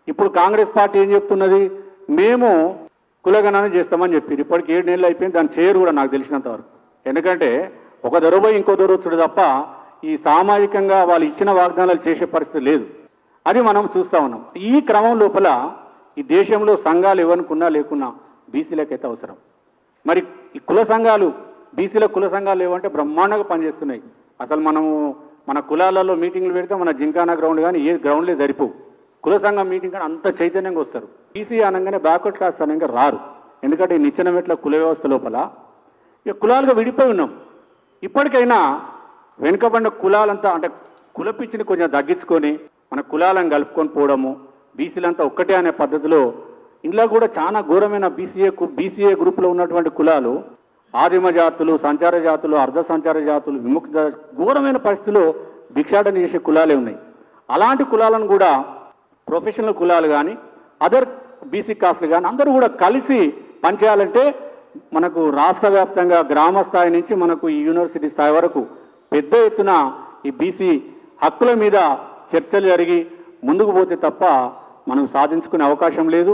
ఇప్పుడు కాంగ్రెస్ పార్టీ ఏం చెప్తున్నది, మేము కులగణన చేస్తామని చెప్పారు. ఇప్పటికి 7 నెలలు అయిపోయింది, దాని చేయరు కూడా నాకు తెలిసినంత వరకు. ఎందుకంటే ఒక దొరబోయి ఇంకో దొరొచ్చుడు తప్ప ఈ సామాజికంగా వాళ్ళు ఇచ్చిన వాగ్దానాలు చేసే పరిస్థితి లేదు. అది మనం చూస్తూ ఉన్నాం. ఈ క్రమం లోపల ఈ దేశంలో సంఘాలు ఎవరికున్నా లేకున్నా బీసీలకైతే అవసరం. మరి ఈ కుల సంఘాలు, బీసీల కుల సంఘాలు ఏమంటే బ్రహ్మాండంగా పనిచేస్తున్నాయి. అసలు మనము మన కులాలలో మీటింగ్లు పెడితే మన జింకానా గ్రౌండ్ కానీ ఏ గ్రౌండ్లే సరిపోవు. కుల సంఘం మీటింగ్ కానీ అంత చైతన్యంగా వస్తారు. బీసీ అనగానే బ్యాక్వర్డ్ క్లాస్ అనగా రారు. ఎందుకంటే ఈ నిచ్చెన మెట్ల కుల వ్యవస్థ లోపల ఇక కులాలుగా విడిపోయి ఉన్నాం. ఇప్పటికైనా వెనుకబడిన కులాలంతా అంటే కులపిచ్చిని కొంచెం తగ్గించుకొని మన కులాలను కలుపుకొని పోవడము, బీసీలంతా ఒక్కటే అనే పద్ధతిలో. ఇందులో కూడా చాలా ఘోరమైన బీసీఏ గ్రూప్లో ఉన్నటువంటి కులాలు ఆదిమ జాతులు, సంచార జాతులు, అర్ధ సంచార జాతులు, విముక్త ఘోరమైన పరిస్థితుల్లో భిక్షాటన చేసే కులాలే ఉన్నాయి. అలాంటి కులాలను కూడా ప్రొఫెషనల్ కులాలు కానీ అదర్ బీసీ కాస్ట్లు కానీ అందరూ కూడా కలిసి పనిచేయాలంటే మనకు రాష్ట్ర వ్యాప్తంగా గ్రామ స్థాయి నుంచి మనకు ఈ యూనివర్సిటీ స్థాయి వరకు పెద్ద ఎత్తున ఈ బీసీ హక్కుల మీద చర్చలు జరిగి ముందుకు పోతే తప్ప మనం సాధించుకునే అవకాశం లేదు.